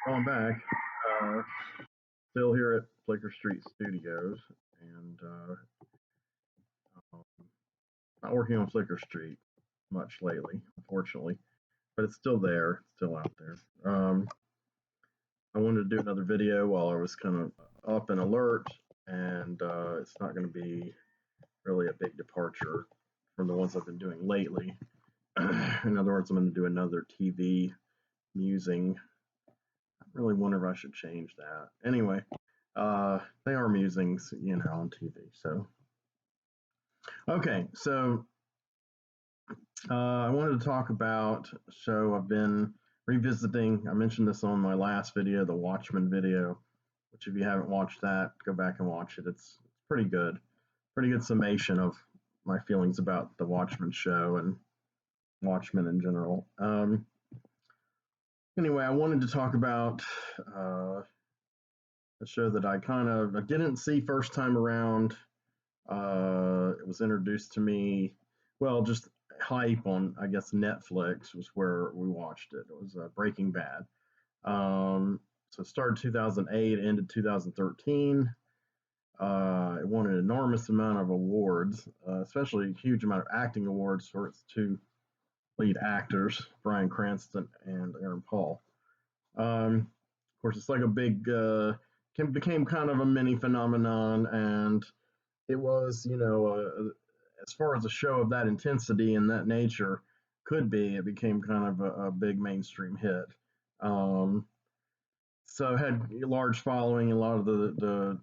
Calling back. Uh, Still here at Flicker Street Studios, and um, not working on Flicker Street much lately, unfortunately, but it's still there, it's still out there. I wanted to do another video while I was kind of up and alert, and it's not going to be really a big departure from the ones I've been doing lately. In other words, I'm going to do another TV musing. I really wonder if I should change that. Anyway, they are musings, on TV. So, okay, so I wanted to talk about a show I've been revisiting. I mentioned this on my last video, the Watchmen video, which if you haven't watched that, go back and watch it. It's pretty good. Pretty good summation of my feelings about the Watchmen show and Watchmen in general. Anyway, I wanted to talk about a show that I didn't see first time around. It was introduced to me, well, just hype on, I guess, Netflix was where we watched it. It was Breaking Bad. So it started 2008, ended 2013. It won an enormous amount of awards, especially a huge amount of acting awards for its two lead actors, Bryan Cranston and Aaron Paul. Of course, it's like a big, became kind of a mini phenomenon, and it was, as far as a show of that intensity and that nature could be, it became kind of a big mainstream hit. So it had a large following. A lot of the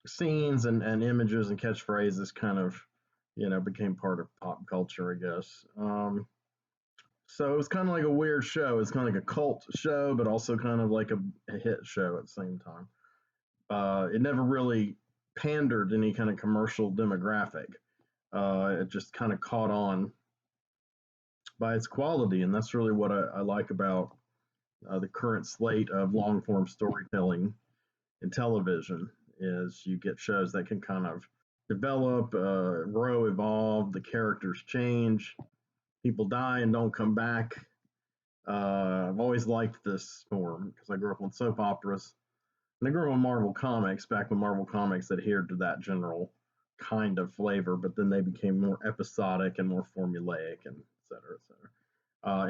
scenes and images and catchphrases kind of, became part of pop culture, I guess. So it was kind of like a weird show. It's kind of like a cult show, but also kind of like a hit show at the same time. It never really pandered any kind of commercial demographic. It just kind of caught on by its quality, and that's really what I like about the current slate of long form storytelling in television. Is you get shows that can kind of develop, grow, evolve. The characters change, people die and don't come back. I've always liked this form because I grew up on soap operas. And I grew up on Marvel Comics back when Marvel Comics adhered to that general kind of flavor, but then they became more episodic and more formulaic, and et cetera, et cetera.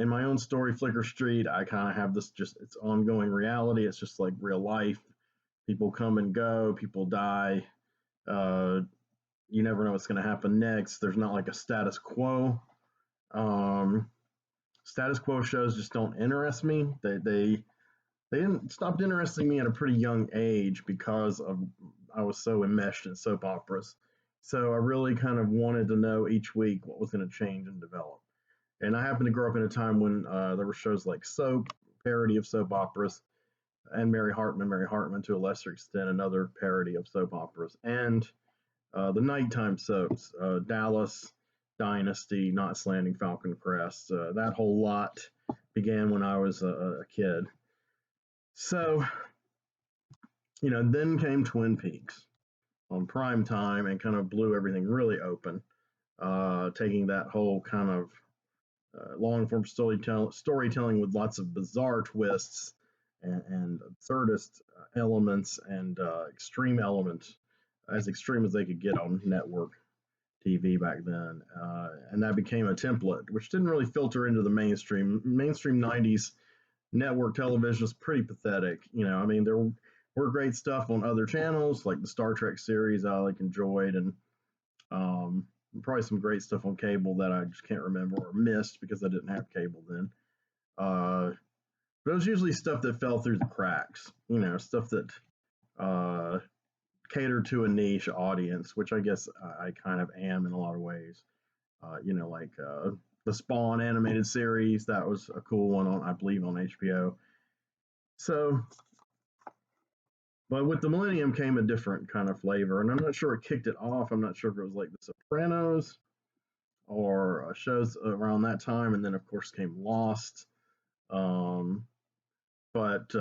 In my own story, Flicker Street, I kind of have this just, it's ongoing reality. It's just like real life. People come and go, people die. You never know what's going to happen next. There's not like a status quo. Status quo shows just don't interest me. They didn't stopped interesting me at a pretty young age because of I was so enmeshed in soap operas. So I really kind of wanted to know each week what was going to change and develop. And I happened to grow up in a time when there were shows like Soap, parody of soap operas, and Mary Hartman to a lesser extent, another parody of soap operas, and the nighttime soaps, Dallas, Dynasty, Knots Landing, Falcon Crest. That whole lot began when I was a kid. So, then came Twin Peaks on prime time and kind of blew everything really open, taking that whole kind of long form storytelling with lots of bizarre twists and absurdist elements and extreme elements, as extreme as they could get on network TV back then. And that became a template, which didn't really filter into the mainstream. Mainstream 90s network television is pretty pathetic. I mean, there were great stuff on other channels, like the Star Trek series I enjoyed, and probably some great stuff on cable that I just can't remember or missed because I didn't have cable then. But it was usually stuff that fell through the cracks, stuff that catered to a niche audience, which I guess I kind of am in a lot of ways. Like the Spawn animated series, that was a cool one I believe on HBO. So, but with the Millennium came a different kind of flavor, and I'm not sure it kicked it off. I'm not sure if it was like The Sopranos or shows around that time, and then of course came Lost. But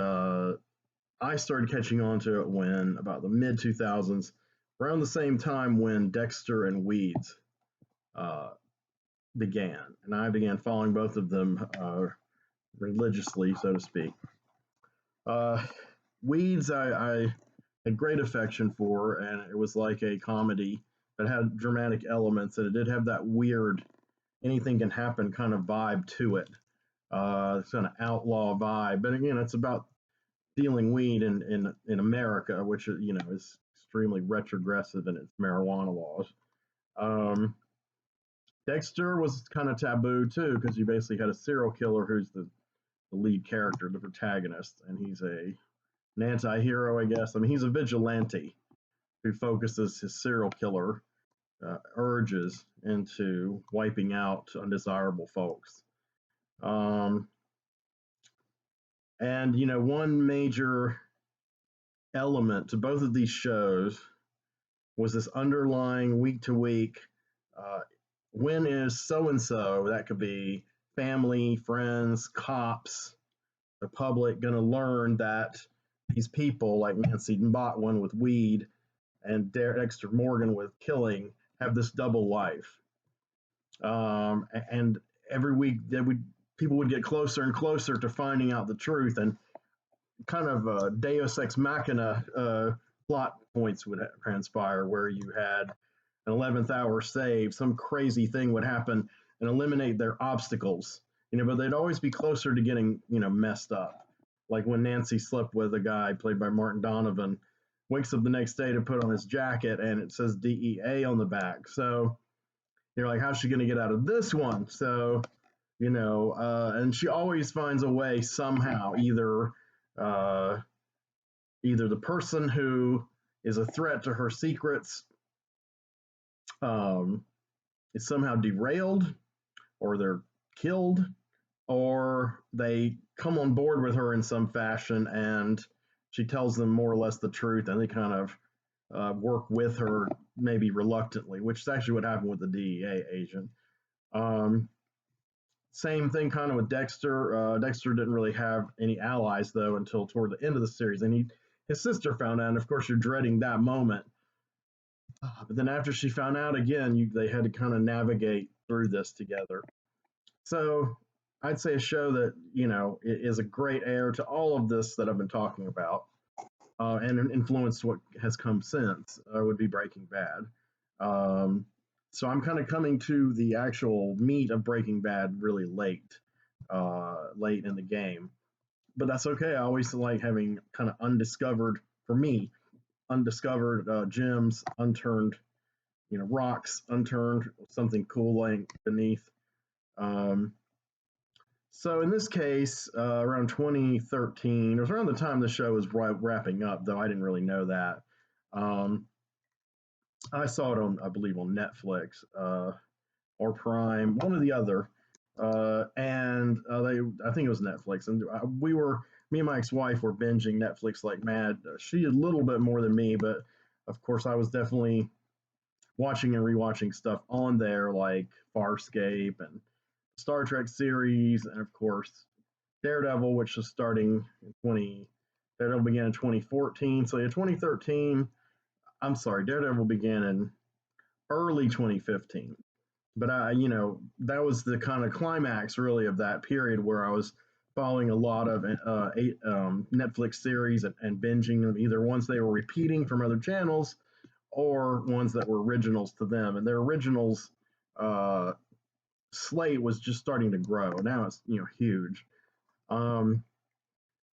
I started catching on to it when about the mid 2000s, around the same time when Dexter and Weeds began, and I began following both of them religiously, so to speak. Uh, Weeds, I had great affection for, and it was like a comedy that had dramatic elements, and it did have that weird anything can happen kind of vibe to it. It's kind of outlaw vibe, but again, it's about dealing weed in America, which is extremely retrogressive in its marijuana laws. Um, Dexter was kind of taboo too, because you basically had a serial killer who's the lead character, the protagonist, and he's an anti-hero, I guess. I mean, he's a vigilante who focuses his serial killer urges into wiping out undesirable folks. Um, and one major element to both of these shows was this underlying week to week. Uh, when is so and so? That could be family, friends, cops, the public going to learn that these people like Nancy Botwin with weed and Dexter Morgan with killing have this double life. And every week people would get closer and closer to finding out the truth, and kind of Deus ex machina plot points would transpire where you had an 11th hour save, some crazy thing would happen and eliminate their obstacles, but they'd always be closer to getting, messed up. Like when Nancy slept with a guy played by Martin Donovan, wakes up the next day to put on his jacket and it says DEA on the back. So you're like, how's she going to get out of this one? So, and she always finds a way somehow, uh, either the person who is a threat to her secrets um, is somehow derailed, or they're killed, or they come on board with her in some fashion and she tells them more or less the truth, and they kind of work with her, maybe reluctantly, which is actually what happened with the DEA agent. Um, Same thing kind of with Dexter. Dexter didn't really have any allies, though, until toward the end of the series. And his sister found out, and of course, you're dreading that moment. But then after she found out again, they had to kind of navigate through this together. So I'd say a show that, is a great heir to all of this that I've been talking about, and influenced what has come since, would be Breaking Bad. Um, so I'm kind of coming to the actual meat of Breaking Bad really late in the game. But that's okay. I always like having kind of undiscovered, for me, undiscovered gems, unturned, rocks, unturned, something cool laying beneath. Um, so in this case, around 2013, it was around the time the show was wrapping up, though I didn't really know that. Um, I saw it on, I believe, on Netflix or Prime, one or the other, and I think it was Netflix, and me and my ex-wife were binging Netflix like mad. She a little bit more than me, but of course I was definitely watching and rewatching stuff on there like Farscape and Star Trek series, and of course Daredevil, which was starting in 20. Daredevil began in 2014, so yeah, 2013. I'm sorry, Daredevil began in early 2015. But that was the kind of climax really of that period where I was following a lot of Netflix series and binging them, either ones they were repeating from other channels or ones that were originals to them. And their originals uh, slate was just starting to grow. Now it's huge. Um,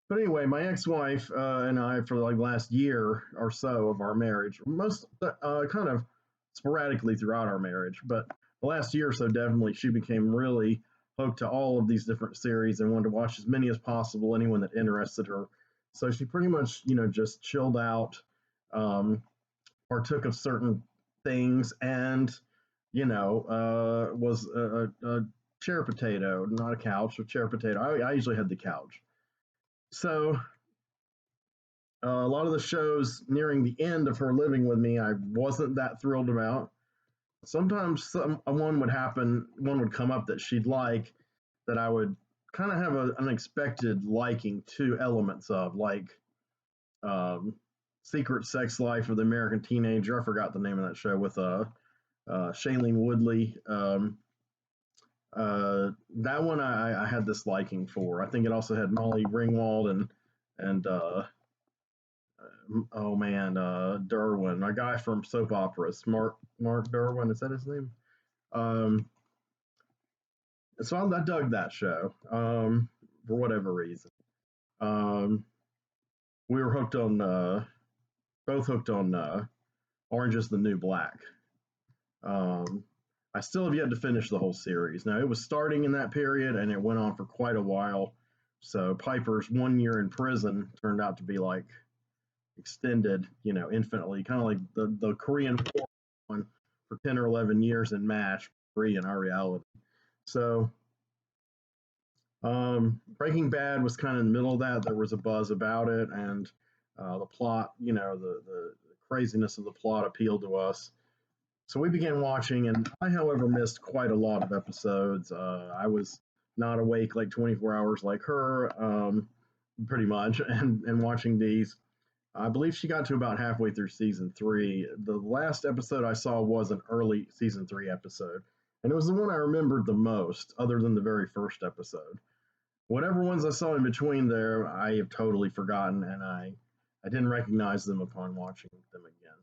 but anyway, my ex-wife and I, for like last year or so of our marriage, most kind of sporadically throughout our marriage, but the last year or so, definitely, she became really hooked to all of these different series and wanted to watch as many as possible, anyone that interested her. So she pretty much, just chilled out, um, partook of certain things, and, was a chair potato, not a couch, a chair potato. I usually had the couch. So a lot of the shows nearing the end of her living with me, I wasn't that thrilled about. Sometimes one would come up that she'd like, that I would kind of have an unexpected liking to elements of, like um, Secret Sex Life of the American Teenager. I forgot the name of that show with Shailene Woodley. That one I had this liking for. I think it also had Molly Ringwald and and oh man, Derwin, a guy from soap operas, Mark Derwin, is that his name? Um, so I dug that show for whatever reason. Um, we were hooked on both hooked on Orange is the New Black. Um, I still have yet to finish the whole series. Now it was starting in that period, and it went on for quite a while. So Piper's 1 year in prison turned out to be like extended, infinitely, kind of like the Korean War one for 10 or 11 years in MASH, free in our reality. So Breaking Bad was kind of in the middle of that. There was a buzz about it, and the plot, the craziness of the plot appealed to us. So we began watching, and I, however, missed quite a lot of episodes. I was not awake like 24 hours like her, pretty much, and watching these. I believe she got to about halfway through season three. The last episode I saw was an early season three episode, and it was the one I remembered the most, other than the very first episode. Whatever ones I saw in between there, I have totally forgotten, and I didn't recognize them upon watching them again.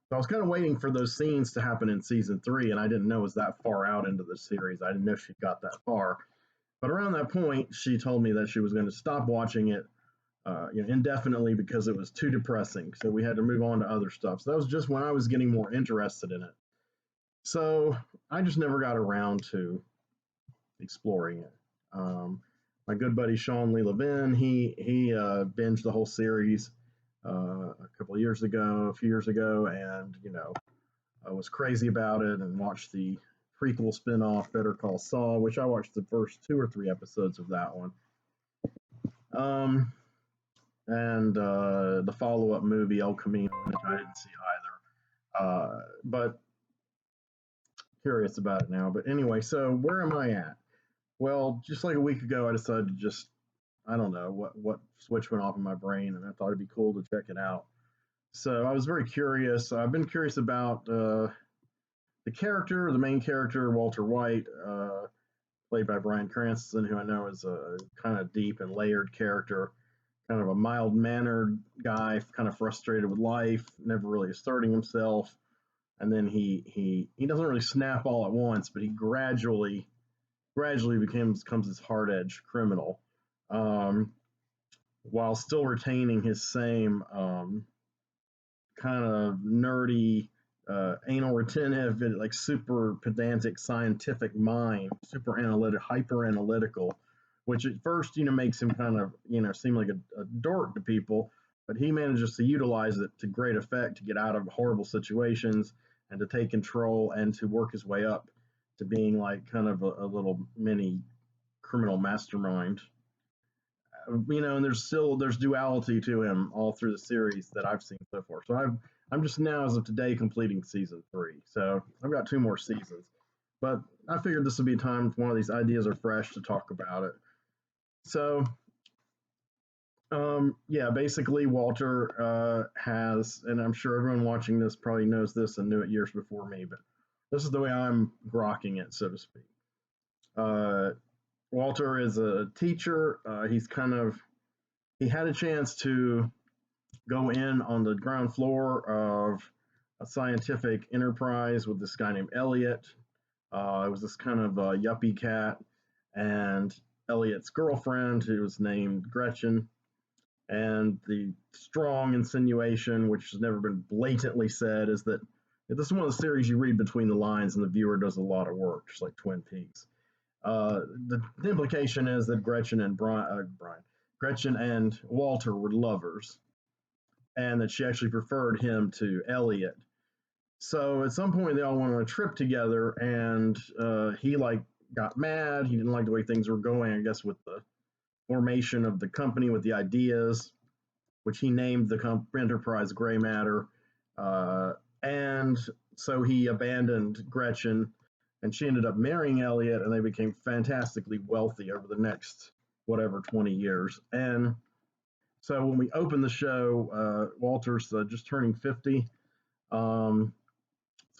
So I was kind of waiting for those scenes to happen in season three, and I didn't know it was that far out into the series. I didn't know she got that far. But around that point, she told me that she was going to stop watching it indefinitely because it was too depressing. So we had to move on to other stuff. So that was just when I was getting more interested in it. So I just never got around to exploring it. My good buddy Sean Lee Levin, he binged the whole series a couple of years ago, a few years ago, and I was crazy about it and watched the prequel spinoff Better Call Saul, which I watched the first 2 or 3 episodes of that one. Um, and the follow-up movie El Camino, which I didn't see either. But curious about it now. But anyway, so where am I at? Well, just like a week ago, I decided to just, I don't know what switch went off in my brain, and I thought it'd be cool to check it out. So I was very curious. I've been curious about the main character, Walter White, played by Bryan Cranston, who I know is a kind of deep and layered character, kind of a mild mannered guy, kind of frustrated with life, never really asserting himself. And then he doesn't really snap all at once, but he gradually becomes this hard edged criminal, um, while still retaining his same kind of nerdy, anal retentive, like super pedantic scientific mind, super analytic, hyper analytical, which at first makes him kind of seem like a dork to people, but he manages to utilize it to great effect to get out of horrible situations and to take control and to work his way up to being like kind of a little mini criminal mastermind. And there's duality to him all through the series that I've seen so far. So I'm just now as of today completing season three. So I've got 2 more seasons, but I figured this would be a time if one of these ideas are fresh to talk about it. So yeah, basically Walter has, and I'm sure everyone watching this probably knows this and knew it years before me, but this is the way I'm grokking it, so to speak. Uh, Walter is a teacher. He had a chance to go in on the ground floor of a scientific enterprise with this guy named Elliot. It was this kind of yuppie cat, and Elliot's girlfriend, who was named Gretchen. And the strong insinuation, which has never been blatantly said, is that this is one of the series you read between the lines, and the viewer does a lot of work, just like Twin Peaks. The implication is that Gretchen and Walter were lovers, and that she actually preferred him to Elliot. So at some point, they all went on a trip together, and he like got mad. He didn't like the way things were going, I guess, with the formation of the company, with the ideas, which he named the enterprise Gray Matter. And so he abandoned Gretchen, and she ended up marrying Elliot, and they became fantastically wealthy over the next, whatever, 20 years. And so when we open the show, Walter's just turning 50. So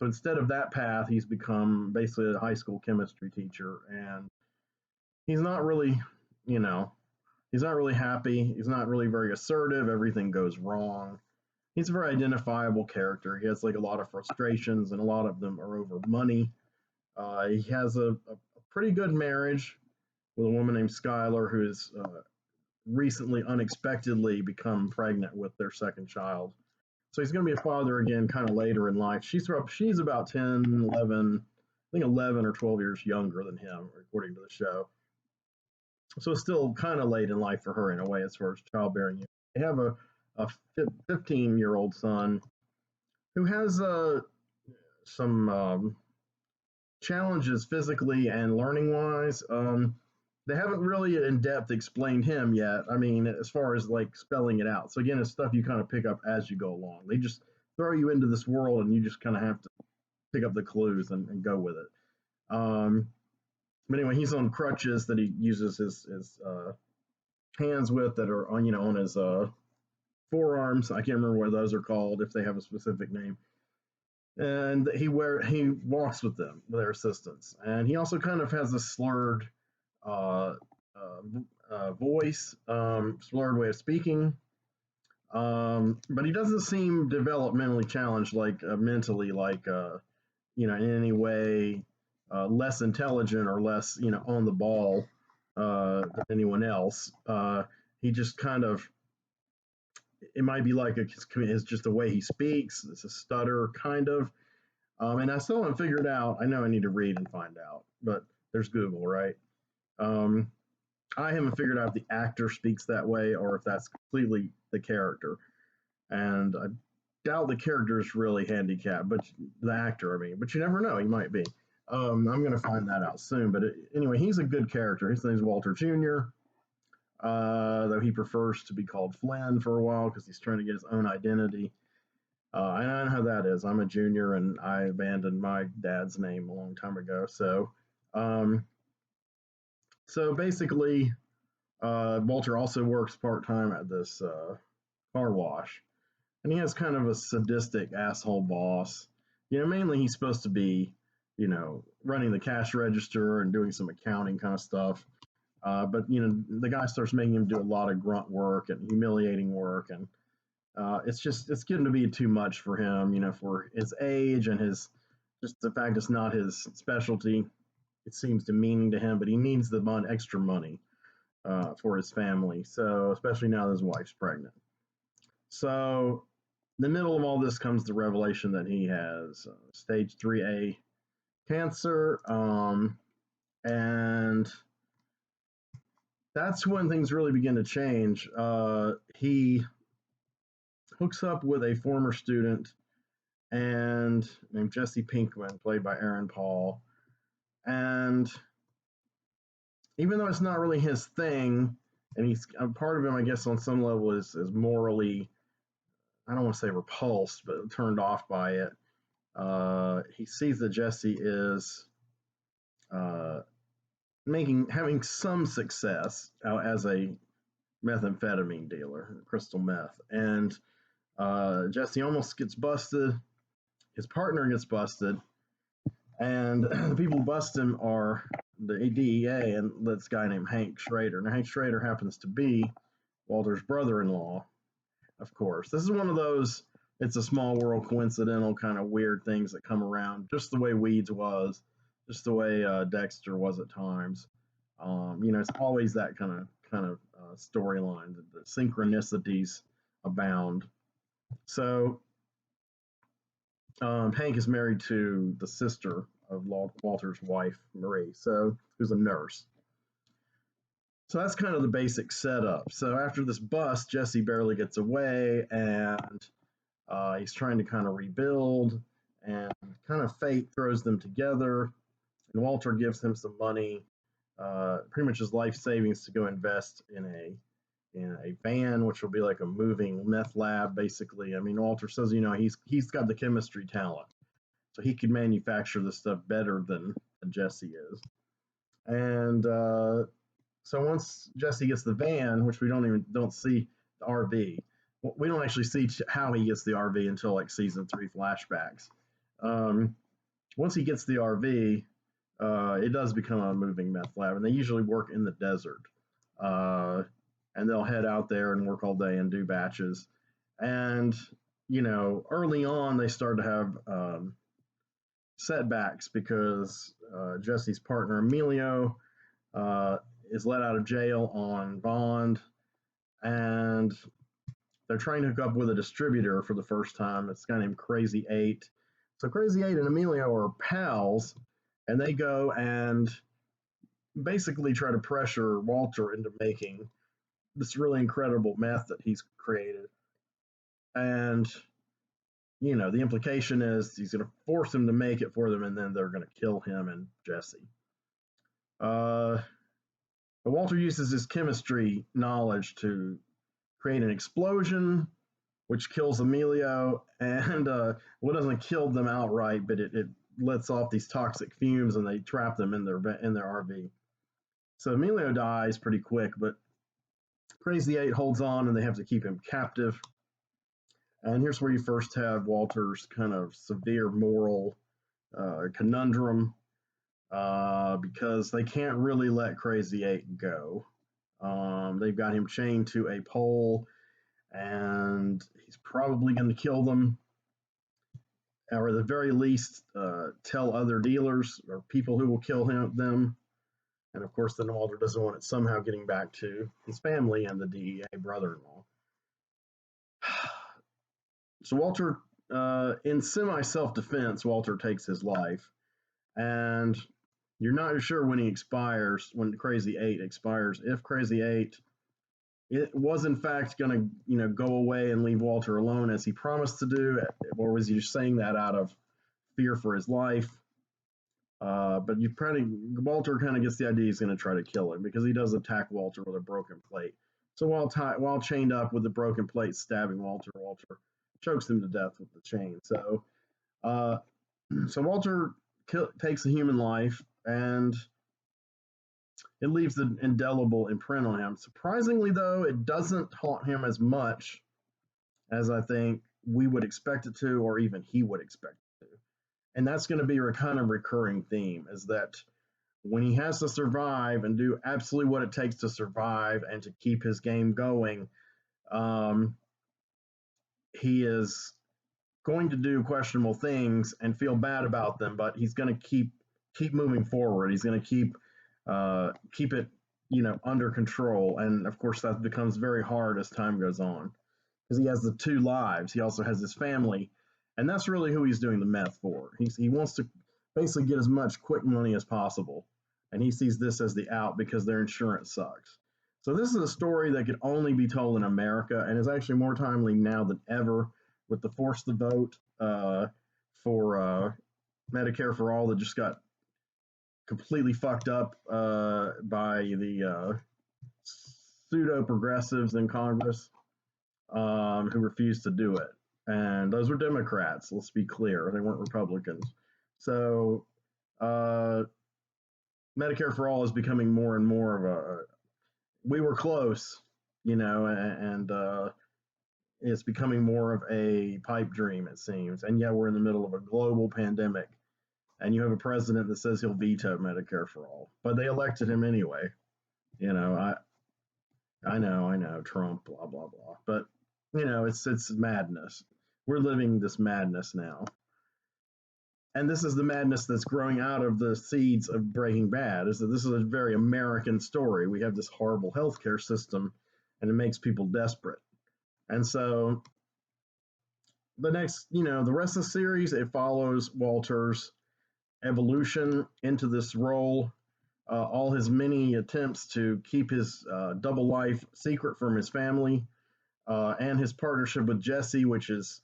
instead of that path, he's become basically a high school chemistry teacher, and he's not really, you know, He's not really happy. He's not really very assertive. Everything goes wrong. He's a very identifiable character. He has like a lot of frustrations, and a lot of them are over money. He has a pretty good marriage with a woman named Skylar, who's recently unexpectedly become pregnant with their second child. So he's going to be a father again kind of later in life. She's about 10, 11, I think 11 or 12 years younger than him, according to the show. So it's still kind of late in life for her in a way as far as childbearing. They have a 15-year-old son who has some challenges physically and learning wise. They haven't really in depth explained him yet. I mean, as far as like spelling it out. So again, it's stuff you kind of pick up as you go along. They just throw you into this world, and you just kind of have to pick up the clues and go with it. But anyway, he's on crutches that he uses his hands with that are on on his forearms. I can't remember what those are called if they have a specific name. And he walks with them with their assistance, and he also kind of has a slurred uh, voice, slurred way of speaking. But he doesn't seem developmentally challenged, like mentally, like in any way less intelligent or less on the ball than anyone else. He just kind of it might be like it's just the way he speaks. It's a stutter kind of. And I still haven't figured out. I know I need to read and find out, but there's Google, right? Um, I haven't figured out if the actor speaks that way or if that's completely the character. And I doubt the character is really handicapped, but the actor, I mean, but you never know. He might be. I'm going to find that out soon. But anyway, he's a good character. His name's Walter Jr., though he prefers to be called Flynn for a while because he's trying to get his own identity. And I know how that is. I'm a junior, and I abandoned my dad's name a long time ago. Um, so basically, Walter also works part time at this car wash, and he has kind of a sadistic asshole boss. Mainly he's supposed to be, running the cash register and doing some accounting kind of stuff. But the guy starts making him do a lot of grunt work and humiliating work, and it's getting to be too much for him, for his age and his just the fact it's not his specialty. It seems demeaning to him, but he needs the extra money for his family. So especially now that his wife's pregnant. So in the middle of all this comes the revelation that he has stage 3A cancer, and that's when things really begin to change. He hooks up with a former student and named Jesse Pinkman, played by Aaron Paul. And even though it's not really his thing, and he's a part of him, I guess on some level is morally, I don't want to say repulsed, but turned off by it. He sees that Jesse is uh, having some success as a methamphetamine dealer, crystal meth, and Jesse almost gets busted. His partner gets busted, and the people who bust him are the DEA and this guy named Hank Schrader. Now, Hank Schrader happens to be Walter's brother-in-law, of course. This is one of those it's a small world coincidental kind of weird things that come around, just the way Weeds was, just the way Dexter was at times. It's always that kind of storyline. The synchronicities abound. So Hank is married to the sister of Walter's wife, Marie, who's a nurse. So that's kind of the basic setup. So after this bust, Jesse barely gets away, and he's trying to kind of rebuild, and kind of fate throws them together. And Walter gives him some money, pretty much his life savings, to go invest in a van, which will be like a moving meth lab, basically. I mean, Walter says, he's got the chemistry talent, so he could manufacture this stuff better than Jesse is. And so once Jesse gets the van, which we don't see the RV, we don't actually see how he gets the RV until like season 3 flashbacks. Once he gets the RV, it does become a moving meth lab, and they usually work in the desert. and they'll head out there and work all day and do batches. And early on they start to have setbacks because Jesse's partner Emilio uh, is let out of jail on bond, and they're trying to hook up with a distributor for the first time. It's a guy named Crazy Eight. So Crazy Eight and Emilio are pals, and they go and basically try to pressure Walter into making this really incredible meth that he's created. And the implication is he's going to force him to make it for them, and then they're going to kill him and Jesse. But Walter uses his chemistry knowledge to create an explosion, which kills Emilio, and doesn't kill them outright, but it lets off these toxic fumes, and they trap them in their RV. So Emilio dies pretty quick, but Crazy Eight holds on, and they have to keep him captive. And here's where you first have Walter's kind of severe moral conundrum, because they can't really let Crazy Eight go. They've got him chained to a pole, and he's probably going to kill them, or at the very least, tell other dealers or people who will kill them. And of course, then Walter doesn't want it somehow getting back to his family and the DEA brother-in-law. So Walter, in semi-self-defense, Walter takes his life, and you're not sure when he expires, when Crazy Eight expires. If Crazy Eight it was in fact going to go away and leave Walter alone as he promised to do, or was he just saying that out of fear for his life? But Walter kind of gets the idea he's going to try to kill him, because he does attack Walter with a broken plate. So while chained up with the broken plate, stabbing Walter chokes him to death with the chain. So Walter takes a human life, and it leaves an indelible imprint on him. Surprisingly, though, it doesn't haunt him as much as I think we would expect it to, or even he would expect it to. And that's going to be a kind of recurring theme, is that when he has to survive and do absolutely what it takes to survive and to keep his game going, he is going to do questionable things and feel bad about them, but he's going to keep moving forward. He's going to keep it under control, and of course that becomes very hard as time goes on, because he has the two lives. He also has his family, and that's really who he's doing the meth for. He wants to basically get as much quick money as possible, and he sees this as the out because their insurance sucks. So this is a story that could only be told in America, and is actually more timely now than ever, with the force the vote for Medicare for All that just got completely fucked up by the pseudo progressives in Congress, who refused to do it. And those were Democrats, let's be clear. They weren't Republicans. So Medicare for All is becoming more and more of we were close, and it's becoming more of a pipe dream, it seems. And yeah, we're in the middle of a global pandemic, and you have a president that says he'll veto Medicare for All, but they elected him anyway. I know, Trump, blah blah blah, but it's madness. We're living this madness now, and this is the madness that's growing out of the seeds of Breaking Bad. Is that this is a very American story? We have this horrible healthcare system, and it makes people desperate. And so the rest of the series, it follows Walter's evolution into this role, all his many attempts to keep his double life secret from his family, and his partnership with Jesse, which is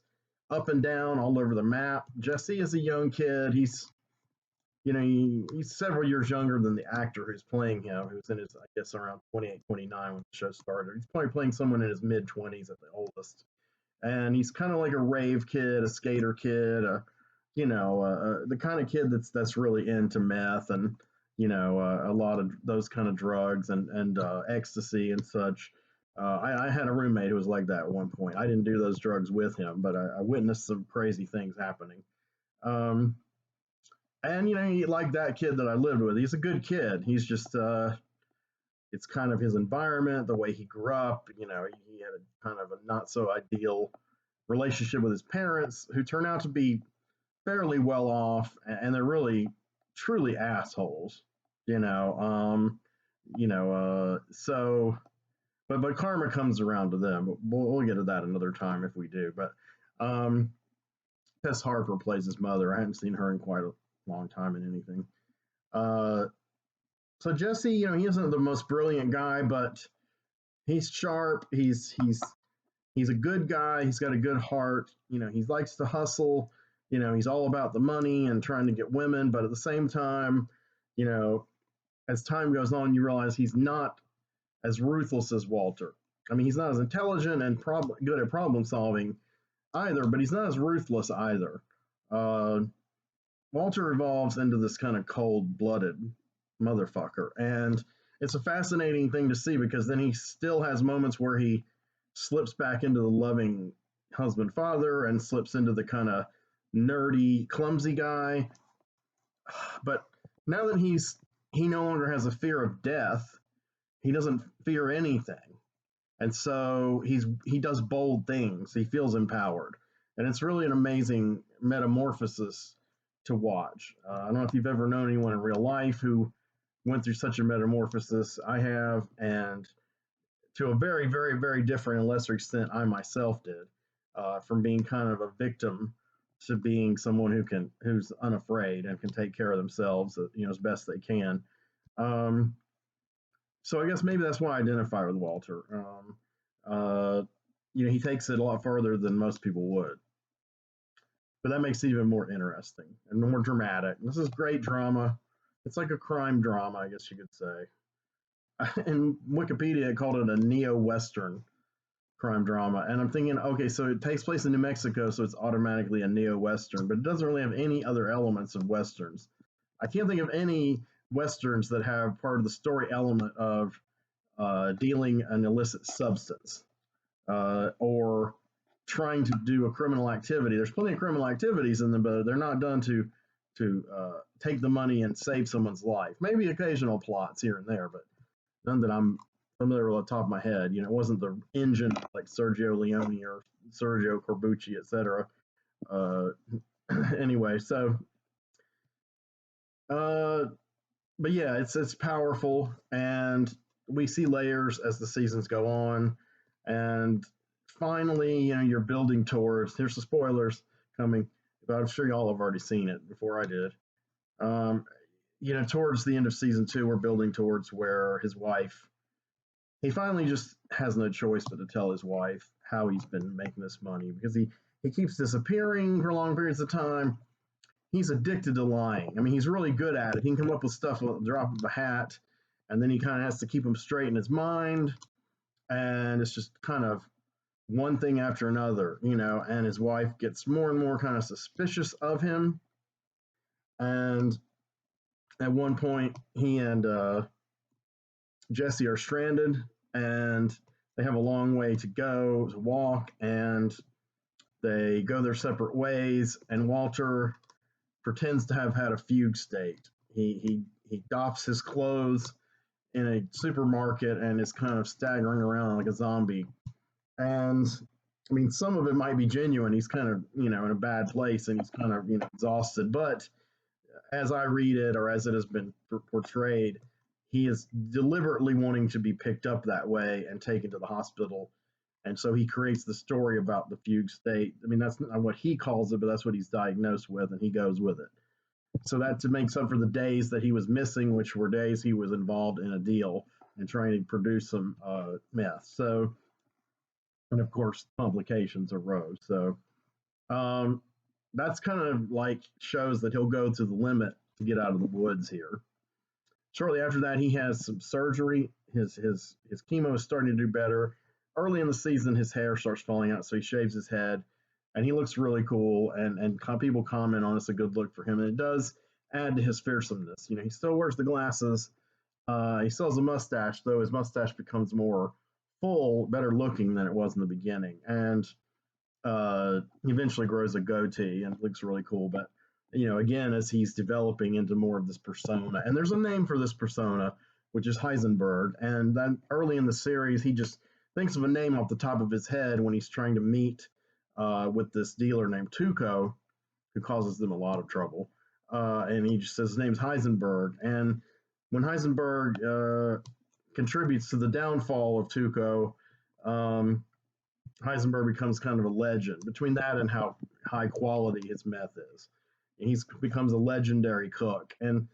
up and down all over the map. Jesse is a young kid. He's several years younger than the actor who's playing him, who's in his, I guess, around 28, 29 when the show started. He's probably playing someone in his mid-20s at the oldest. And he's kind of like a rave kid, a skater kid, the kind of kid that's really into meth and a lot of those kind of drugs and ecstasy and such. I had a roommate who was like that at one point. I didn't do those drugs with him, but I witnessed some crazy things happening. And like that kid that I lived with, he's a good kid. He's just it's kind of his environment, the way he grew up. He had a kind of a not so ideal relationship with his parents, who turn out to be fairly well off, and they're really truly assholes. You know, so but karma comes around to them. We'll get to that another time if we do. But um, Tess Harper plays his mother. I haven't seen her in quite a long time in anything. Uh, so Jesse, he isn't the most brilliant guy, but he's sharp. He's a good guy. He's got a good heart. He likes to hustle. He's all about the money and trying to get women, but at the same time, you know, as time goes on, you realize he's not as ruthless as Walter. I mean, he's not as intelligent and good at problem solving either, but he's not as ruthless either. Uh, Walter evolves into this kind of cold blooded motherfucker. And it's a fascinating thing to see because then he still has moments where he slips back into the loving husband father and slips into the kind of nerdy, clumsy guy. But now that he no longer has a fear of death, he doesn't fear anything. And so he does bold things. He feels empowered. And it's really an amazing metamorphosis to watch. I don't know if you've ever known anyone in real life who went through such a metamorphosis. I have, and to a very, very, very different and lesser extent, I myself did, from being kind of a victim to being someone who's unafraid and can take care of themselves, as best they can. Um, so I guess maybe that's why I identify with Walter. He takes it a lot further than most people would, but that makes it even more interesting and more dramatic. This is great drama. It's like a crime drama, I guess you could say. In Wikipedia, it called it a neo-Western crime drama, and I'm thinking, okay, so it takes place in New Mexico, so it's automatically a neo-Western, but it doesn't really have any other elements of Westerns. I can't think of any Westerns that have part of the story element of dealing an illicit substance or trying to do a criminal activity. There's plenty of criminal activities in them, but they're not done to take the money and save someone's life. Maybe occasional plots here and there, but none that I'm familiar with off the top of my head. It wasn't the engine like Sergio Leone or Sergio Corbucci, etc. Uh, anyway, so but yeah, it's powerful, and we see layers as the seasons go on, and finally, you're building towards. Here's the spoilers coming, but I'm sure y'all have already seen it before I did. Um, towards the end of season 2, we're building towards where his wife. He finally just has no choice but to tell his wife how he's been making this money because he keeps disappearing for long periods of time. He's addicted to lying. I mean, he's really good at it. He can come up with stuff at the drop of a hat, and then he kind of has to keep them straight in his mind. And it's just kind of one thing after another, and his wife gets more and more kind of suspicious of him. And at one point, he and Jesse are stranded, and they have a long way to go to walk, and they go their separate ways. And Walter pretends to have had a fugue state. He doffs his clothes in a supermarket and is kind of staggering around like a zombie. And I mean, some of it might be genuine. He's kind of in a bad place and he's kind of exhausted. But as I read it, or as it has been portrayed, he is deliberately wanting to be picked up that way and taken to the hospital. And so he creates the story about the fugue state. I mean, that's not what he calls it, but that's what he's diagnosed with, and he goes with it. So that makes up for the days that he was missing, which were days he was involved in a deal and trying to produce some meth. So, and of course, complications arose. So that's kind of like shows that he'll go to the limit to get out of the woods here. Shortly after that, he has some surgery. His chemo is starting to do better. Early in the season, his hair starts falling out, so he shaves his head, and he looks really cool. And people comment on it's a good look for him, and it does add to his fearsomeness. He still wears the glasses. He still has a mustache, though his mustache becomes more full, better looking than it was in the beginning. And he eventually grows a goatee and looks really cool. But again, as he's developing into more of this persona, and there's a name for this persona, which is Heisenberg. And then early in the series, he just thinks of a name off the top of his head when he's trying to meet with this dealer named Tuco, who causes them a lot of trouble. And he just says his name's Heisenberg. And when Heisenberg contributes to the downfall of Tuco, um, Heisenberg becomes kind of a legend. Between that and how high quality his meth is, he becomes a legendary cook, and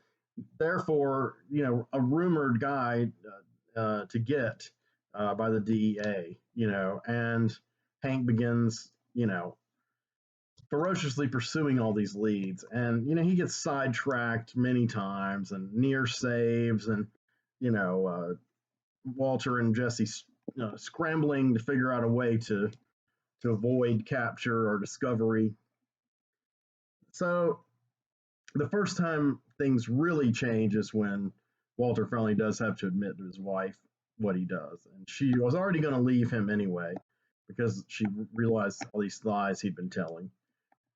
therefore, a rumored guy to get by the DEA. And Hank begins, ferociously pursuing all these leads, and he gets sidetracked many times and near saves, and Walter and Jesse scrambling to figure out a way to avoid capture or discovery. So the first time things really change is when Walter finally does have to admit to his wife what he does. And she was already going to leave him anyway because she realized all these lies he'd been telling.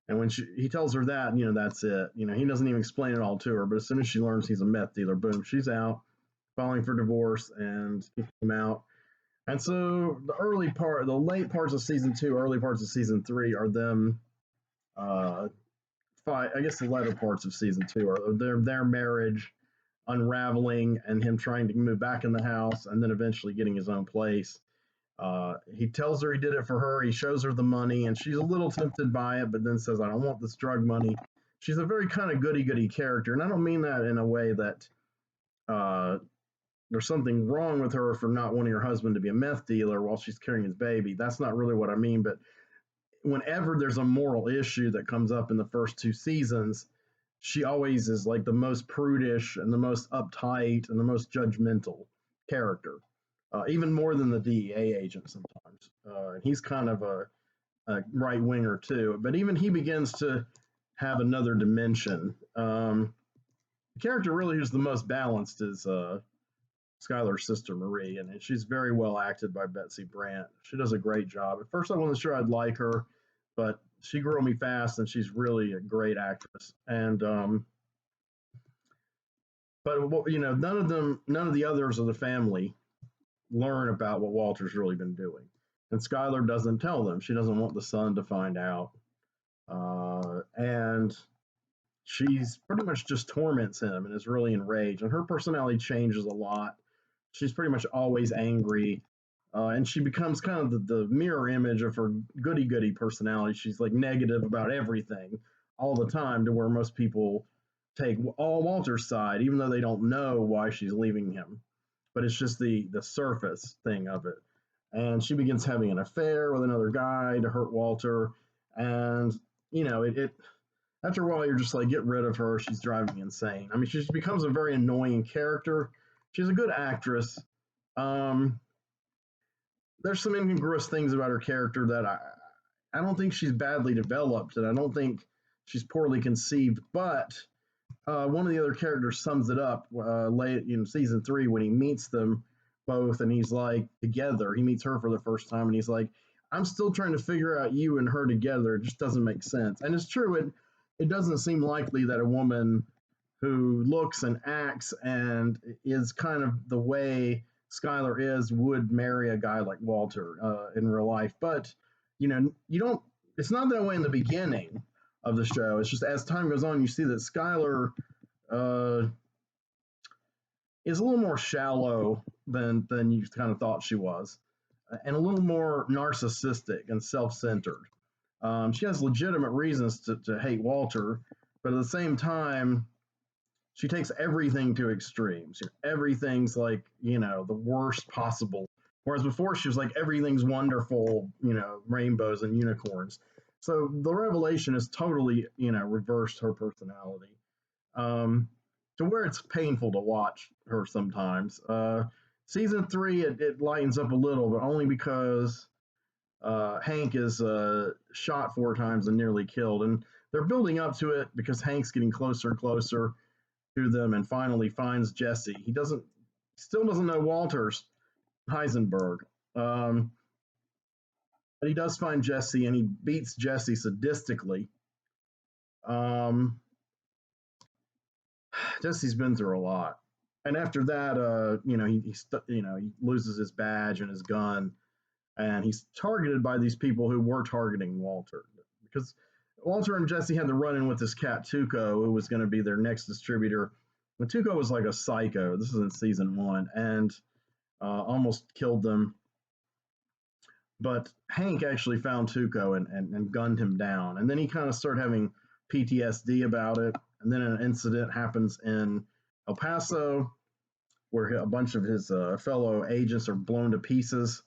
And when he tells her that, that's it. He doesn't even explain it all to her. But as soon as she learns he's a meth dealer, boom, she's out, filing for divorce and kicking him out. And so the late parts of season 2, early parts of season 3 are them. I guess the latter parts of season 2 are their marriage unraveling and him trying to move back in the house and then eventually getting his own place. He tells her he did it for her. He shows her the money, and she's a little tempted by it, but then says, "I don't want this drug money." She's a very kind of goody-goody character, and I don't mean that in a way that there's something wrong with her for not wanting her husband to be a meth dealer while she's carrying his baby. That's not really what I mean, but whenever there's a moral issue that comes up in the first 2 seasons, she always is like the most prudish and the most uptight and the most judgmental character, even more than the DEA agent sometimes. And he's kind of a right winger too, but even he begins to have another dimension. The character really who's the most balanced is Skylar's sister Marie, and she's very well acted by Betsy Brandt. She does a great job. At first, I wasn't sure I'd like her, but she grew on me fast, and she's really a great actress. And but none of the others of the family learn about what Walter's really been doing, and Skylar doesn't tell them. She doesn't want the son to find out, and she's pretty much just torments him and is really enraged. And her personality changes a lot. She's pretty much always angry, and she becomes kind of the mirror image of her goody-goody personality. She's like negative about everything all the time, to where most people take all Walter's side, even though they don't know why she's leaving him. But it's just the surface thing of it. And she begins having an affair with another guy to hurt Walter, and it after a while you're just like, get rid of her. She's driving me insane. I mean, she becomes a very annoying character. She's a good actress. Um, there's some incongruous things about her character that I don't think she's badly developed, and I don't think she's poorly conceived. But one of the other characters sums it up late in season 3 when he meets them both, and he's like together. He meets her for the first time, and he's like, "I'm still trying to figure out you and her together. It just doesn't make sense." And it's true. It doesn't seem likely that a woman who looks and acts and is kind of the way Skylar is would marry a guy like Walter in real life. But you don't. It's not that way in the beginning of the show. It's just as time goes on, you see that Skylar is a little more shallow than you kind of thought she was, and a little more narcissistic and self-centered. She has legitimate reasons to hate Walter, but at the same time, she takes everything to extremes. Everything's like, the worst possible. Whereas before she was like, everything's wonderful, rainbows and unicorns. So the revelation has totally, reversed her personality, to where it's painful to watch her sometimes. Season 3, it lightens up a little, but only because Hank is shot 4 times and nearly killed. And they're building up to it because Hank's getting closer and closer to them and finally finds Jesse. He still doesn't know Walter's Heisenberg. But he does find Jesse, and he beats Jesse sadistically. Jesse's been through a lot. And after that, he loses his badge and his gun, and he's targeted by these people who were targeting Walter because Walter and Jesse had to run in with this cat Tuco, who was going to be their next distributor. But Tuco was like a psycho. This is in season 1, and almost killed them. But Hank actually found Tuco and gunned him down, and then he kind of started having PTSD about it. And then an incident happens in El Paso where a bunch of his fellow agents are blown to pieces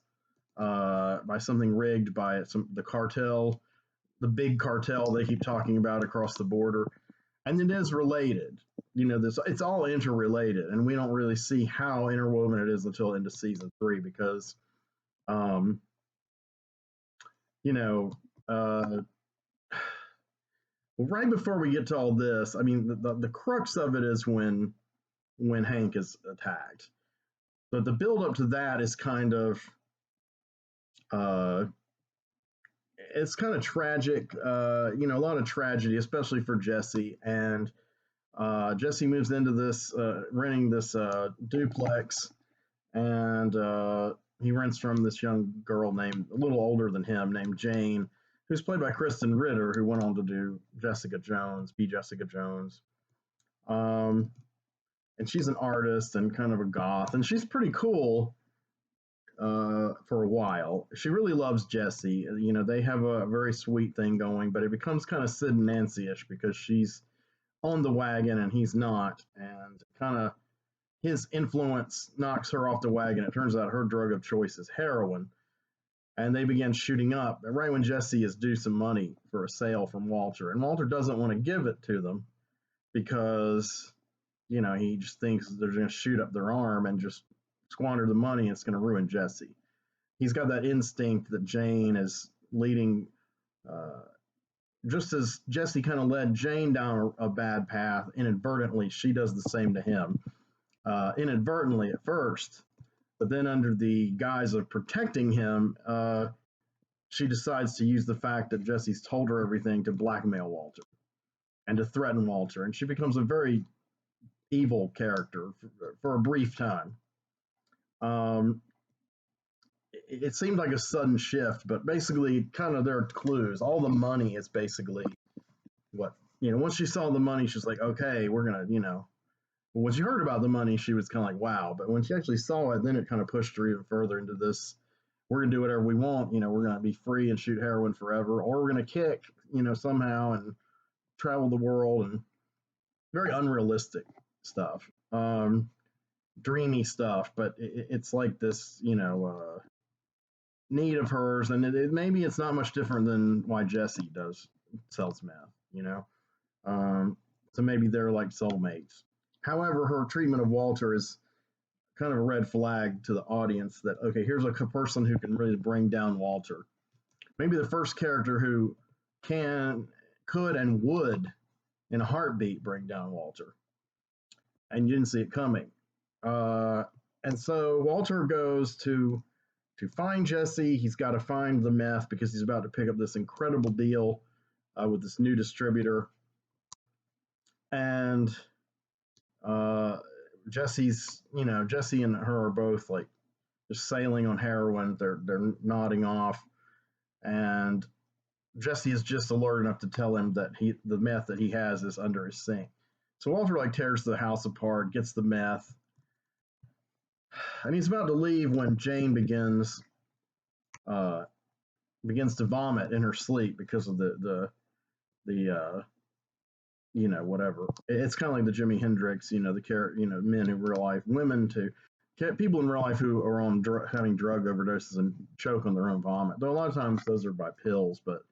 by something rigged by the cartel, the big cartel they keep talking about across the border, and it is related. It's all interrelated, and we don't really see how interwoven it is until into season 3 because, um, you know, uh, right before we get to all this, I mean, the crux of it is when Hank is attacked. But the build up to that is kind of uh, it's kind of tragic. A lot of tragedy, especially for Jesse. And Jesse moves into this renting this duplex, and he rents from this young girl named a little older than him, named Jane, who's played by Kristen Ritter, who went on to do be Jessica Jones. Um, and she's an artist and kind of a goth, and she's pretty cool for a while. She really loves Jesse. They have a very sweet thing going, but it becomes kind of Sid and Nancy-ish because she's on the wagon and he's not, and kind of his influence knocks her off the wagon. It turns out her drug of choice is heroin, and they begin shooting up right when Jesse is due some money for a sale from Walter, and Walter doesn't want to give it to them because he just thinks they're going to shoot up their arm and just squander the money, and it's going to ruin Jesse. He's got that instinct that Jane is leading, uh, just as Jesse kind of led Jane down a bad path inadvertently, she does the same to him. Inadvertently at first, but then under the guise of protecting him, she decides to use the fact that Jesse's told her everything to blackmail Walter and to threaten Walter, and she becomes a very evil character for a brief time. Um, it seemed like a sudden shift, but basically, kind of there are clues. All the money is basically what once she saw the money, she's like, okay, we're gonna. When she heard about the money, she was kind of like, wow. But when she actually saw it, then it kind of pushed her even further into this. We're gonna do whatever we want. We're gonna be free and shoot heroin forever, or we're gonna kick, somehow and travel the world, and very unrealistic stuff. Dreamy stuff, but it's like this, need of hers, and maybe it's not much different than why Jesse sells meth. So maybe they're like soulmates. However, her treatment of Walter is kind of a red flag to the audience that okay, here's a person who can really bring down Walter. Maybe the first character who could, and would in a heartbeat bring down Walter, and you didn't see it coming. And so Walter goes to find Jesse. He's got to find the meth because he's about to pick up this incredible deal with this new distributor. And Jesse and her are both like just sailing on heroin. They're nodding off, and Jesse is just alert enough to tell him that the meth that he has is under his sink. So Walter like tears the house apart, gets the meth, and he's about to leave when Jane begins to vomit in her sleep because of the whatever. It's kind of like the Jimi Hendrix, men in real life, women too, people in real life who are on having drug overdoses and choke on their own vomit. Though a lot of times those are by pills, but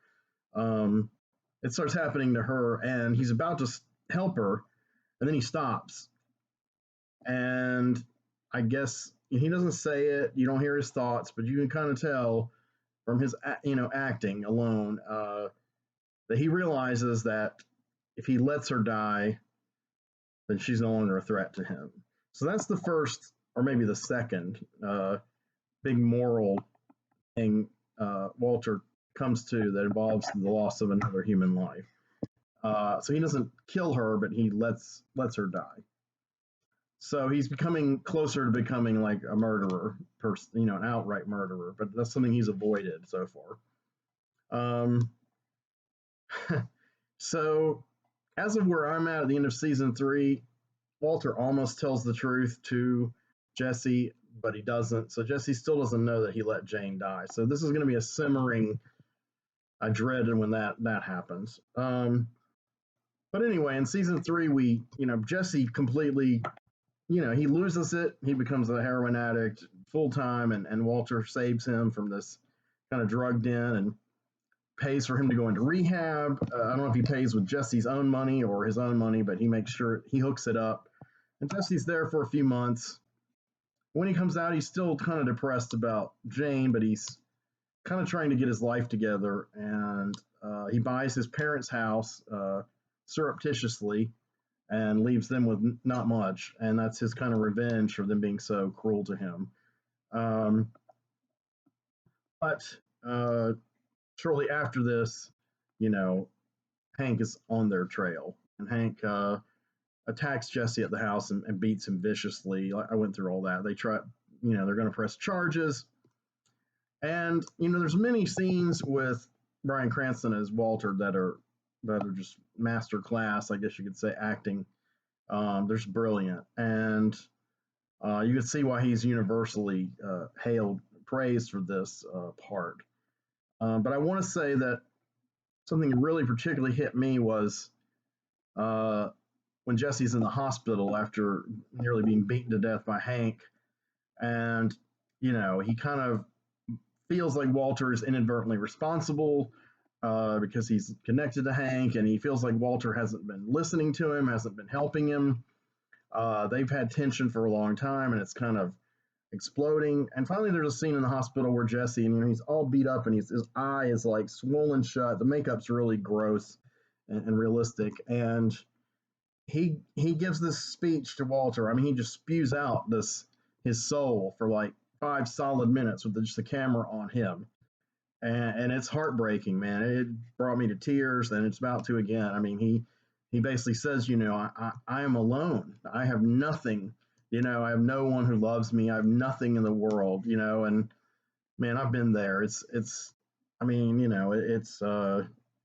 it starts happening to her, and he's about to help her, and then he stops, and I guess he doesn't say it. You don't hear his thoughts, but you can kind of tell from his acting alone that he realizes that if he lets her die, then she's no longer a threat to him. So that's the first, or maybe the second, big moral thing Walter comes to that involves the loss of another human life. So he doesn't kill her, but he lets her die. So he's becoming closer to becoming like a murderer, an outright murderer. But that's something he's avoided so far. So as of where I'm at the end of season 3, Walter almost tells the truth to Jesse, but he doesn't. So Jesse still doesn't know that he let Jane die. So this is going to be a simmering. I dreaded when that happens. But anyway, in season 3, Jesse completely, he loses it. He becomes a heroin addict full time, and Walter saves him from this kind of drugged in and pays for him to go into rehab. I don't know if he pays with Jesse's own money or his own money, but he makes sure he hooks it up. And Jesse's there for a few months. When he comes out, he's still kind of depressed about Jane, but he's kind of trying to get his life together. And he buys his parents' house surreptitiously and leaves them with not much. And that's his kind of revenge for them being so cruel to him. But shortly after this, Hank is on their trail. And Hank attacks Jesse at the house and beats him viciously. I went through all that. They try, they're going to press charges. And, there's many scenes with Bryan Cranston as Walter that are just master class, I guess you could say, acting. They're just brilliant. And you can see why he's universally hailed, praised for this part. But I want to say that something that really particularly hit me was when Jesse's in the hospital after nearly being beaten to death by Hank. And, he kind of feels like Walter is inadvertently responsible because he's connected to Hank, and he feels like Walter hasn't been listening to him, hasn't been helping him. They've had tension for a long time, and it's kind of exploding. And finally, there's a scene in the hospital where Jesse, and he's all beat up, and his eye is like swollen shut. The makeup's really gross and realistic, and he gives this speech to Walter. I mean, he just spews out his soul for like 5 solid minutes with just the camera on him, and it's heartbreaking, man. It brought me to tears, and it's about to again. I mean, he basically says, I am alone. I have nothing. I have no one who loves me. I have nothing in the world. And man, I've been there. I mean,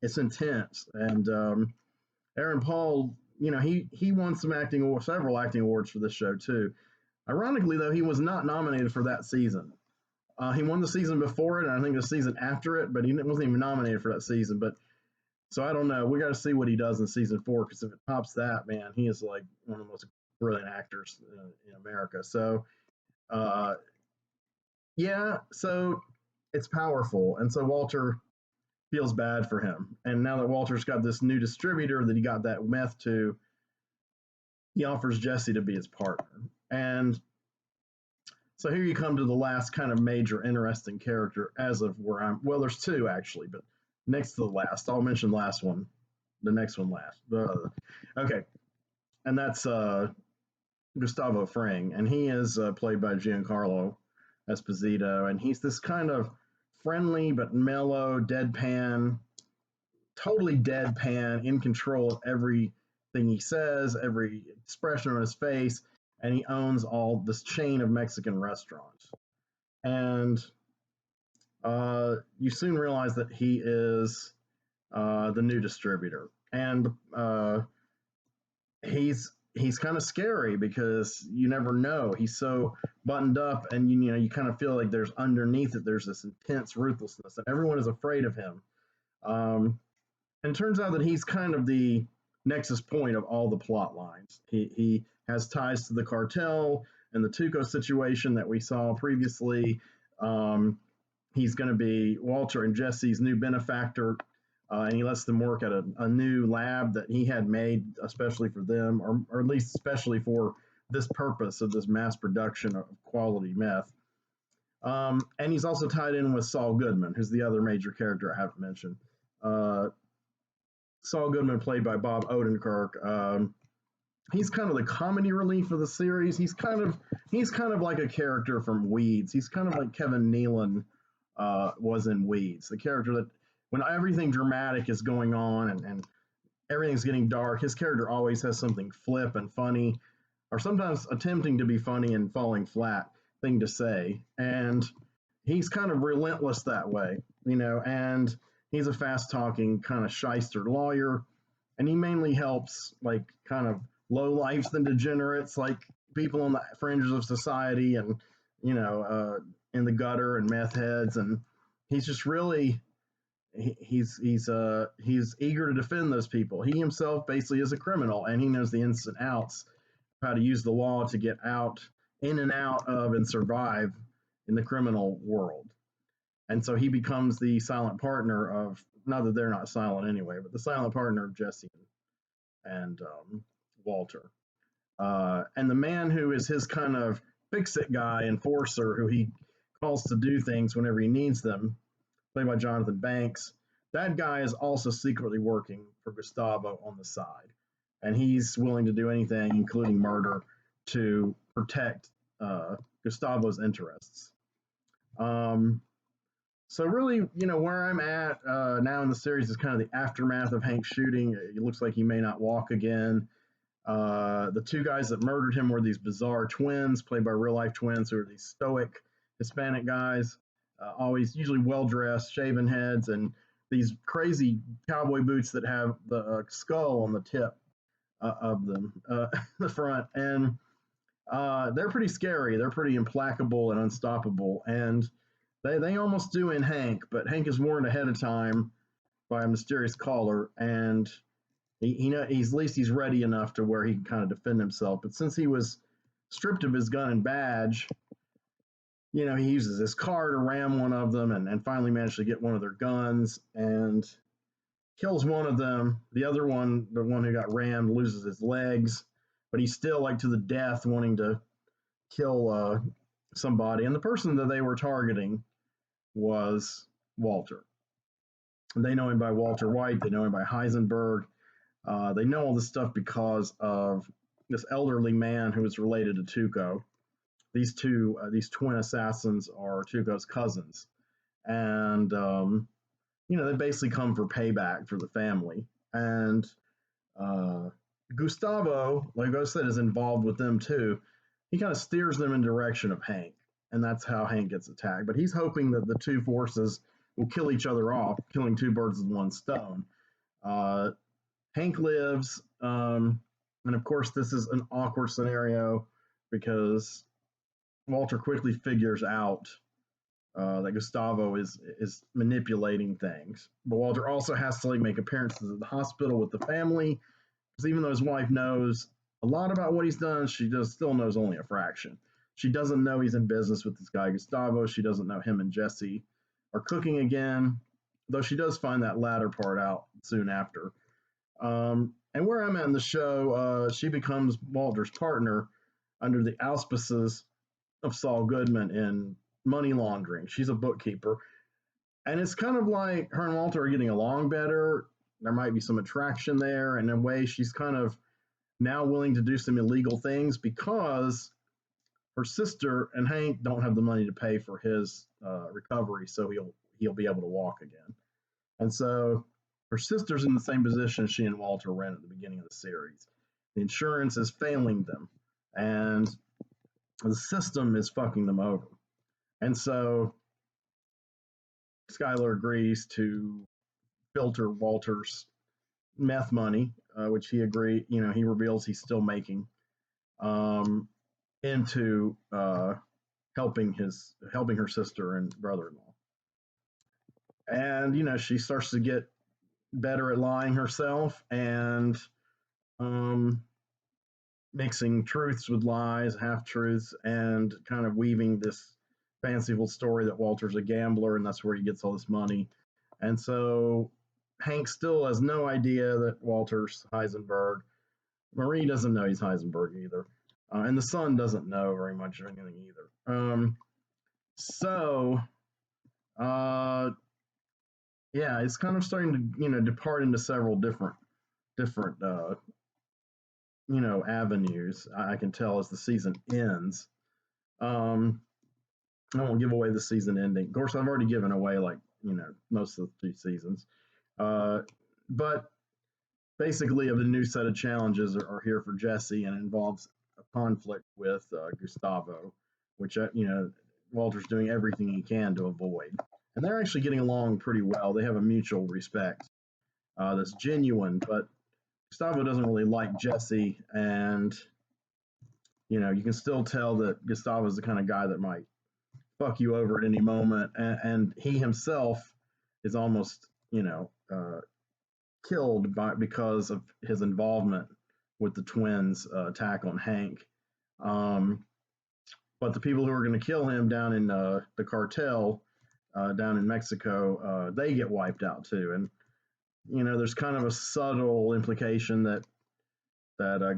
it's intense. And Aaron Paul, he won several acting awards for this show too. Ironically, though, he was not nominated for that season. He won the season before it, and I think the season after it, but he wasn't even nominated for that season. But so I don't know. We got to see what he does in season 4, because if it tops that, man, he is like one of the most brilliant actors in America. So, yeah, so it's powerful, and so Walter feels bad for him. And now that Walter's got this new distributor that he got that meth to, he offers Jesse to be his partner. And so here you come to the last kind of major interesting character as of where well, there's 2 actually, but next to the last, I'll mention the last one, the next one last. Okay, and that's Gustavo Fring, and he is played by Giancarlo Esposito, and he's this kind of friendly but mellow, totally deadpan, in control of everything he says, every expression on his face, and he owns all this chain of Mexican restaurants. And you soon realize that he is the new distributor, and he's kind of scary because you never know. He's so buttoned up, and you kind of feel like there's underneath it, there's this intense ruthlessness, and everyone is afraid of him. And it turns out that he's kind of the nexus point of all the plot lines. He has ties to the cartel and the Tuco situation that we saw previously. He's going to be Walter and Jesse's new benefactor, and he lets them work at a new lab that he had made especially for them, or at least especially for this purpose of this mass production of quality meth. And he's also tied in with Saul Goodman, who's the other major character I haven't mentioned. Saul Goodman, played by Bob Odenkirk. He's kind of the comedy relief of the series. He's kind of like a character from Weeds. He's kind of like Kevin Nealon was in Weeds, the character that when everything dramatic is going on and everything's getting dark, his character always has something flip and funny. or sometimes attempting to be funny and falling flat thing to say. And he's kind of relentless that way, and he's a fast talking kind of shyster lawyer. And he mainly helps like kind of low lifes and degenerates, like people on the fringes of society and, in the gutter and meth heads. And he's just really, he's eager to defend those people. He himself basically is a criminal, and he knows the ins and outs of how to use the law to get out, in and out of, and survive in the criminal world. And so he becomes the silent partner of, not that they're not silent anyway, but the silent partner of Jesse and Walter. And the man who is his kind of fix-it guy, enforcer, who he calls to do things whenever he needs them, played by Jonathan Banks, that guy is also secretly working for Gustavo on the side. And he's willing to do anything, including murder, to protect Gustavo's interests. So really, where I'm at now in the series is kind of the aftermath of Hank's shooting. It looks like he may not walk again. The two guys that murdered him were these bizarre twins, played by real-life twins, who are these stoic Hispanic guys, always usually well-dressed, shaven heads, and these crazy cowboy boots that have the skull on the tip of them, the front. And they're pretty scary. They're pretty implacable and unstoppable. And they almost do in Hank, but Hank is warned ahead of time by a mysterious caller, and he's at least he's ready enough to where he can kind of defend himself. But since he was stripped of his gun and badge, he uses his car to ram one of them, and finally managed to get one of their guns and kills one of them. The other one, the one who got rammed, loses his legs, but he's still like to the death wanting to kill somebody. And the person that they were targeting was Walter. And they know him by Walter White. They know him by Heisenberg. They know all this stuff because of this elderly man who is related to Tuco. These twin assassins are Tuco's cousins. And, they basically come for payback for the family. And Gustavo, like I said, is involved with them too. He kind of steers them in the direction of Hank. And that's how Hank gets attacked. But he's hoping that the two forces will kill each other off, killing two birds with one stone. Hank lives, and of course, this is an awkward scenario because Walter quickly figures out that Gustavo is manipulating things. But Walter also has to make appearances at the hospital with the family, because even though his wife knows a lot about what he's done, she still knows only a fraction. She doesn't know he's in business with this guy Gustavo. She doesn't know him and Jesse are cooking again, though she does find that latter part out soon after. And where I'm at in the show, she becomes Walter's partner under the auspices of Saul Goodman in money laundering. She's a bookkeeper. And it's kind of like her and Walter are getting along better. There might be some attraction there. And in a way, she's kind of now willing to do some illegal things because her sister and Hank don't have the money to pay for his recovery, so he'll be able to walk again. And so her sister's in the same position she and Walter were in at the beginning of the series. The insurance is failing them, and the system is fucking them over. And so Skylar agrees to filter Walter's meth money, which he reveals he's still making, into helping her sister and brother-in-law. And she starts to get better at lying herself and mixing truths with lies, half-truths, and kind of weaving this fanciful story that Walter's a gambler and that's where he gets all this money. And so Hank still has no idea that Walter's Heisenberg. Marie doesn't know he's Heisenberg either. And the son doesn't know very much of anything either. It's kind of starting to, depart into several different avenues. I can tell as the season ends. I won't give away the season ending. Of course, I've already given away most of the 2 seasons. But basically, the new set of challenges are here for Jesse, and involves a conflict with Gustavo, which Walter's doing everything he can to avoid. And they're actually getting along pretty well. They have a mutual respect that's genuine, but Gustavo doesn't really like Jesse, and you can still tell that Gustavo is the kind of guy that might fuck you over at any moment, and he himself is almost killed because of his involvement with the twins' attack on Hank. Um, but the people who are going to kill him down in the cartel down in Mexico, they get wiped out too. And there's kind of a subtle implication that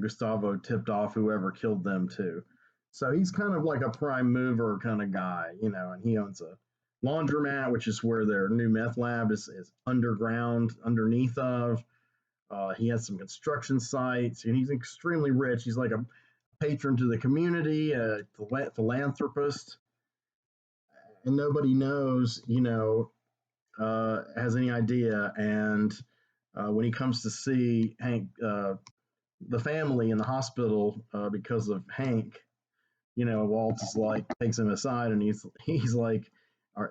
Gustavo tipped off whoever killed them too. So he's kind of like a prime mover kind of guy, and he owns a laundromat, which is where their new meth lab is underground, underneath of. He has some construction sites, and he's extremely rich. He's like a patron to the community, a philanthropist, and nobody knows, has any idea. And when he comes to see Hank, the family in the hospital because of Hank, Walt is like takes him aside, and he's like,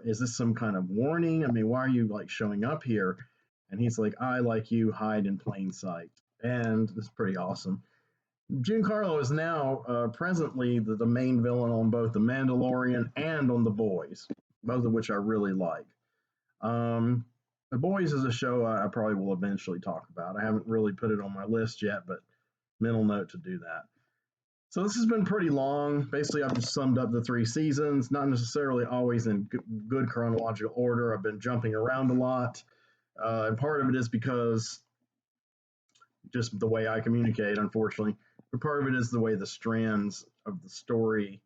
"Is this some kind of warning? I mean, why are you like showing up here?" And he's like, "I, like you, hide in plain sight," and it's pretty awesome. Giancarlo is now presently the main villain on both The Mandalorian and on The Boys, both of which I really like. Um, the Boys is a show I probably will eventually talk about. I haven't really put it on my list yet, but mental note to do that. So this has been pretty long. Basically, I've just summed up the 3 seasons, not necessarily always in good chronological order. I've been jumping around a lot. And part of it is because just the way I communicate, unfortunately. But part of it is the way the strands of the story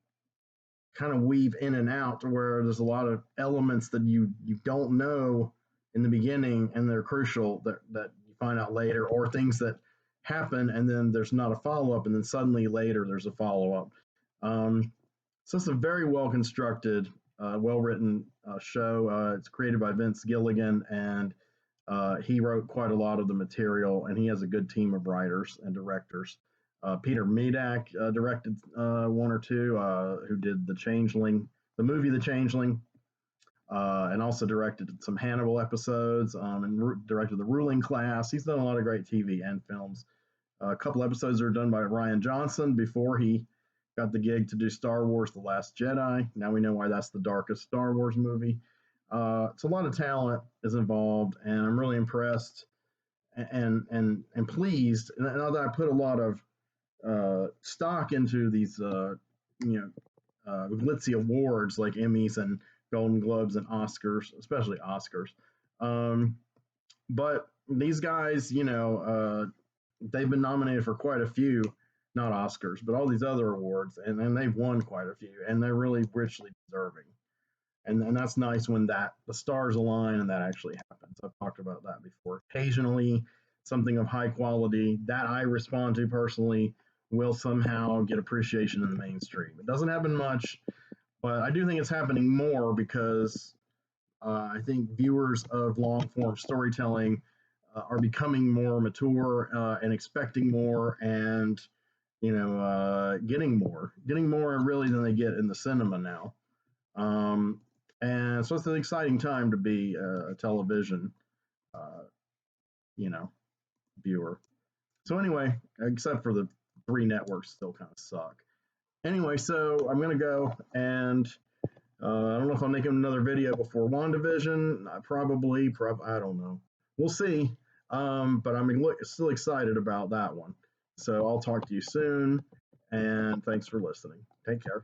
kind of weave in and out to where there's a lot of elements that you don't know in the beginning, and they're crucial that you find out later, or things that happen and then there's not a follow-up, and then suddenly later there's a follow-up. So it's a very well constructed, well written show. It's created by Vince Gilligan, and he wrote quite a lot of the material, and he has a good team of writers and directors. Peter Medak directed one or two, who did the movie The Changeling, and also directed some Hannibal episodes, and directed The Ruling Class. He's done a lot of great TV and films. A couple episodes are done by Rian Johnson before he got the gig to do Star Wars: The Last Jedi. Now we know why that's the darkest Star Wars movie. So a lot of talent is involved, and I'm really impressed and pleased. And now that I put a lot of stock into these, glitzy awards like Emmys and Golden Globes and Oscars, especially Oscars. But these guys, they've been nominated for quite a few, not Oscars, but all these other awards, and they've won quite a few, and they're really richly deserving. And that's nice when the stars align and that actually happens. I've talked about that before. Occasionally, something of high quality that I respond to personally will somehow get appreciation in the mainstream. It doesn't happen much, but I do think it's happening more because I think viewers of long form storytelling are becoming more mature and expecting more, and getting more really than they get in the cinema now. And so it's an exciting time to be a television, uh, you know, viewer. So anyway, except for the 3 networks still kind of suck. Anyway, so I'm gonna go, and I don't know if I'll make another video before WandaVision. Probably, I don't know. We'll see. But I'm still excited about that one. So I'll talk to you soon, and thanks for listening. Take care.